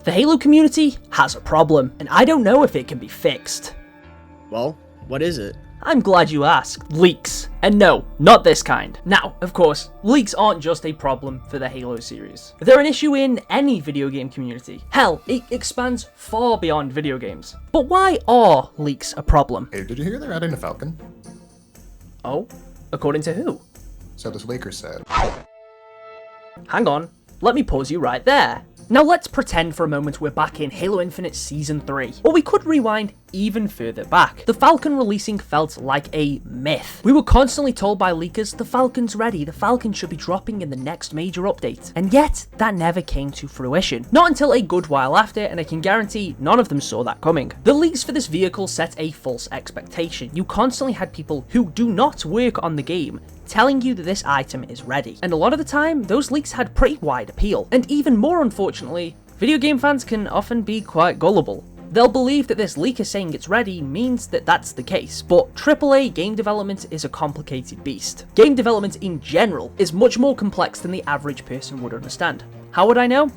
The Halo community has a problem, and I don't know if it can be fixed. Well, what is it? I'm glad you asked. Leaks. And no, not this kind. Now, of course, leaks aren't just a problem for the Halo series. They're an issue in any video game community. Hell, it expands far beyond video games. But why are leaks a problem? Hey, did you hear they're adding a Falcon? Oh? According to who? So this leaker said. Hang on, let me pause you right there. Now let's pretend for a moment we're back in Halo Infinite Season 3. Or we could rewind even further back. The Falcon releasing felt like a myth. We were constantly told by leakers, the Falcon's ready, the Falcon should be dropping in the next major update. And yet, that never came to fruition. Not until a good while after, and I can guarantee none of them saw that coming. The leaks for this vehicle set a false expectation. You constantly had people who do not work on the game telling you that this item is ready. And a lot of the time, those leaks had pretty wide appeal. And even more unfortunately, video game fans can often be quite gullible. They'll believe that this leaker saying it's ready means that that's the case, but AAA game development is a complicated beast. Game development in general is much more complex than the average person would understand. How would I know?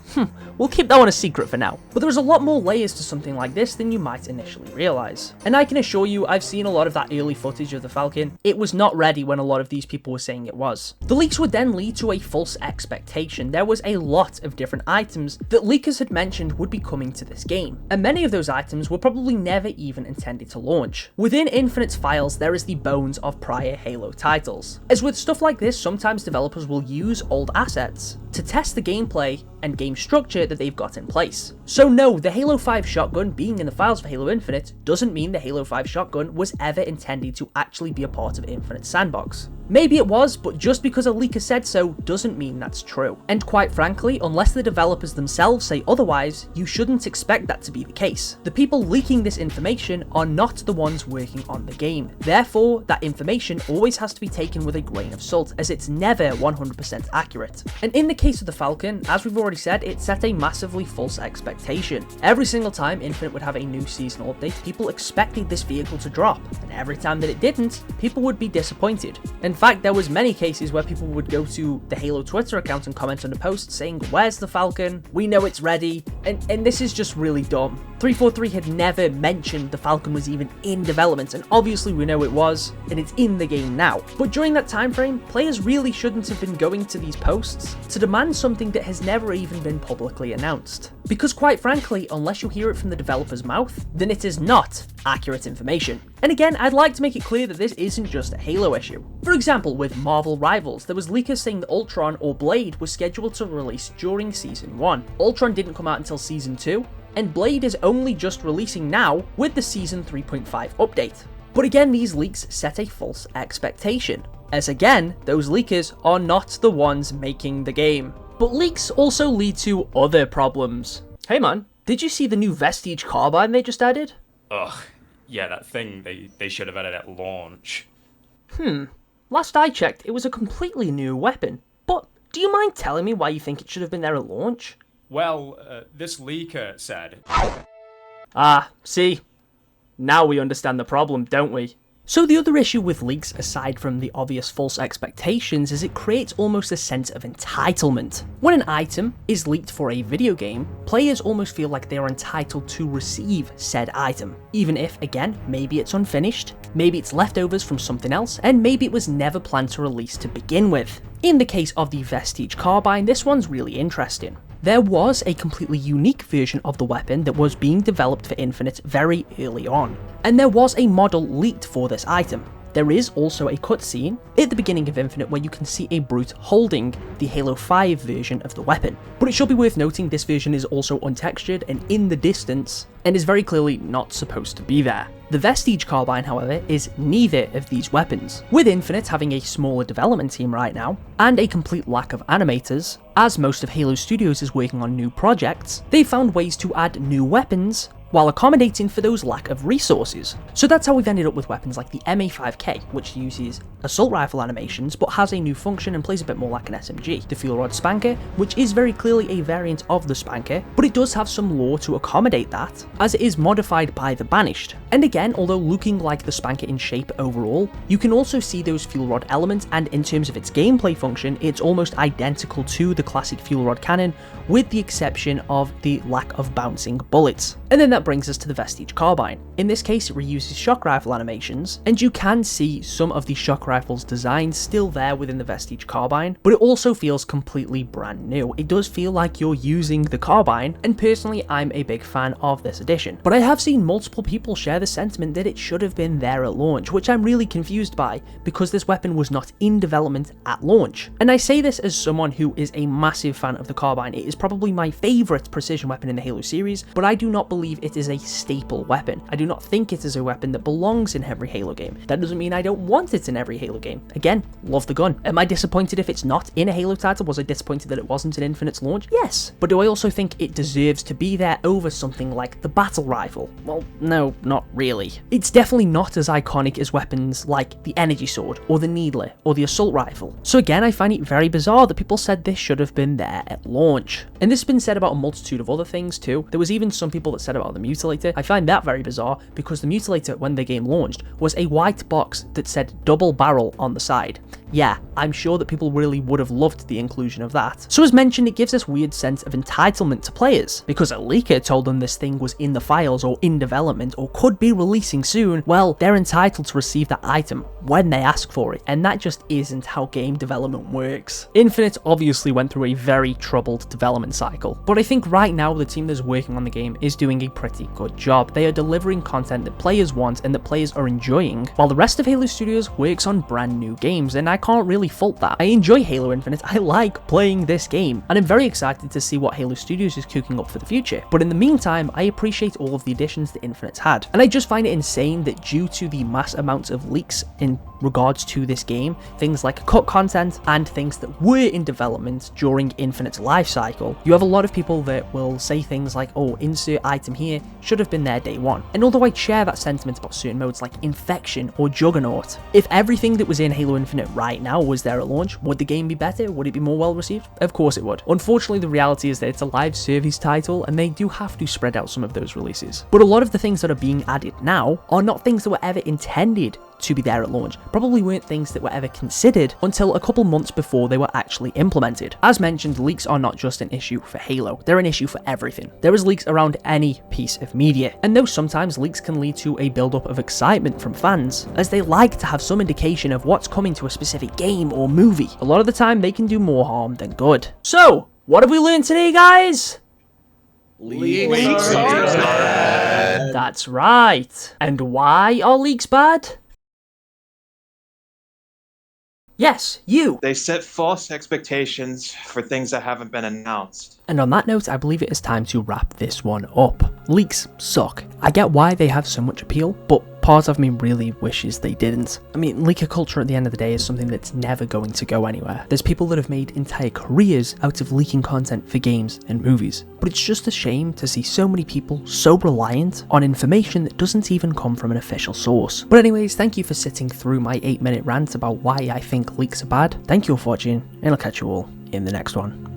We'll keep that one a secret for now. But there's a lot more layers to something like this than you might initially realise. And I can assure you, I've seen a lot of that early footage of the Falcon. It was not ready when a lot of these people were saying it was. The leaks would then lead to a false expectation. There was a lot of different items that leakers had mentioned would be coming to this game. And many of those items were probably never even intended to launch. Within Infinite's files, there is the bones of prior Halo titles. As with stuff like this, sometimes developers will use old assets to test the gameplay and game structure that they've got in place. So no, the Halo 5 shotgun being in the files for Halo Infinite doesn't mean the Halo 5 shotgun was ever intended to actually be a part of Infinite's sandbox. Maybe it was, but just because a leaker said so doesn't mean that's true. And quite frankly, unless the developers themselves say otherwise, you shouldn't expect that to be the case. The people leaking this information are not the ones working on the game. Therefore, that information always has to be taken with a grain of salt, as it's never 100% accurate. And in the case of the Falcon, as we've already said, it set a massively false expectation. Every single time Infinite would have a new seasonal update, people expected this vehicle to drop, and every time that it didn't, people would be disappointed. In fact, there was many cases where people would go to the Halo Twitter account and comment on a post saying, "Where's the Falcon? We know it's ready," and this is just really dumb. 343 had never mentioned the Falcon was even in development, and obviously we know it was, and it's in the game now. But during that time frame, players really shouldn't have been going to these posts to demand something that has never even been publicly announced. Because quite frankly, unless you hear it from the developer's mouth, then it is not accurate information. And again, I'd like to make it clear that this isn't just a Halo issue. For example, with Marvel Rivals, there was leakers saying that Ultron or Blade was scheduled to release during Season 1. Ultron didn't come out until Season 2, and Blade is only just releasing now with the Season 3.5 update. But again, these leaks set a false expectation, as again, those leakers are not the ones making the game. But leaks also lead to other problems. Hey man, did you see the new Vestige carbine they just added? Ugh, yeah, that thing they should have added at launch. Last I checked, it was a completely new weapon. But do you mind telling me why you think it should have been there at launch? Well, this leaker said... Ah, see? Now we understand the problem, don't we? So the other issue with leaks, aside from the obvious false expectations, is it creates almost a sense of entitlement. When an item is leaked for a video game, players almost feel like they are entitled to receive said item, even if, again, maybe it's unfinished, maybe it's leftovers from something else, and maybe it was never planned to release to begin with. In the case of the Vestige carbine, this one's really interesting. There was a completely unique version of the weapon that was being developed for Infinite very early on, and there was a model leaked for this item. There is also a cutscene at the beginning of Infinite where you can see a brute holding the Halo 5 version of the weapon. But it should be worth noting this version is also untextured and in the distance, and is very clearly not supposed to be there. The Vestige carbine, however, is neither of these weapons. With Infinite having a smaller development team right now, and a complete lack of animators, as most of Halo Studios is working on new projects, they found ways to add new weapons while accommodating for those lack of resources. So that's how we've ended up with weapons like the MA5K, which uses assault rifle animations but has a new function and plays a bit more like an SMG. The Fuel Rod Spanker, which is very clearly a variant of the Spanker, but it does have some lore to accommodate that, as it is modified by the Banished. And again, although looking like the Spanker in shape overall, you can also see those fuel rod elements, and in terms of its gameplay function, it's almost identical to the classic fuel rod cannon, with the exception of the lack of bouncing bullets. And then that brings us to the Vestige carbine. In this case, it reuses shock rifle animations, and you can see some of the shock rifle's design still there within the Vestige carbine, but it also feels completely brand new. It does feel like you're using the carbine, and personally I'm a big fan of this edition. But I have seen multiple people share the sentiment that it should have been there at launch, which I'm really confused by, because this weapon was not in development at launch. And I say this as someone who is a massive fan of the carbine. It is probably my favourite precision weapon in the Halo series, but I do not believe it is a staple weapon. I do not think it is a weapon that belongs in every Halo game. That doesn't mean I don't want it in every Halo game. Again, love the gun. Am I disappointed if it's not in a Halo title? Was I disappointed that it wasn't in Infinite's launch? Yes. But do I also think it deserves to be there over something like the battle rifle? Well, no, not really. It's definitely not as iconic as weapons like the energy sword, or the needler, or the assault rifle. So again, I find it very bizarre that people said this should have been there at launch. And this has been said about a multitude of other things too. There was even some people that said about the Mutilator. I find that very bizarre, because the Mutilator, when the game launched, was a white box that said double barrel on the side. Yeah, I'm sure that people really would have loved the inclusion of that. So as mentioned, it gives this weird sense of entitlement to players, because a leaker told them this thing was in the files or in development or could be releasing soon. Well, they're entitled to receive that item when they ask for it, and that just isn't how game development works. Infinite obviously went through a very troubled development cycle, but I think right now the team that's working on the game is doing a pretty good job. They are delivering content that players want and that players are enjoying, while the rest of Halo Studios works on brand new games, and I can't really fault that. I enjoy Halo Infinite, I like playing this game, and I'm very excited to see what Halo Studios is cooking up for the future. But in the meantime, I appreciate all of the additions that Infinite's had, and I just find it insane that due to the mass amounts of leaks in regards to this game, things like cut content and things that were in development during Infinite's life cycle, you have a lot of people that will say things like, oh, insert item here should have been there day one. And although I share that sentiment about certain modes like Infection or Juggernaut, if everything that was in Halo Infinite right now was there at launch, would the game be better? Would it be more well received? Of course it would. Unfortunately, the reality is that it's a live service title and they do have to spread out some of those releases. But a lot of the things that are being added now are not things that were ever intended to be there at launch, probably weren't things that were ever considered until a couple months before they were actually implemented. As mentioned, leaks are not just an issue for Halo, they're an issue for everything. There is leaks around any piece of media, and though sometimes leaks can lead to a build-up of excitement from fans, as they like to have some indication of what's coming to a specific game or movie, a lot of the time they can do more harm than good. So, what have we learned today, guys? Leaks are bad. That's right. And why are leaks bad? Yes, you! They set false expectations for things that haven't been announced. And on that note, I believe it is time to wrap this one up. Leaks suck. I get why they have so much appeal, but part of me really wishes they didn't. I mean, leaker culture at the end of the day is something that's never going to go anywhere. There's people that have made entire careers out of leaking content for games and movies. But it's just a shame to see so many people so reliant on information that doesn't even come from an official source. But anyways, thank you for sitting through my 8-minute rant about why I think leaks are bad. Thank you all for watching, and I'll catch you all in the next one.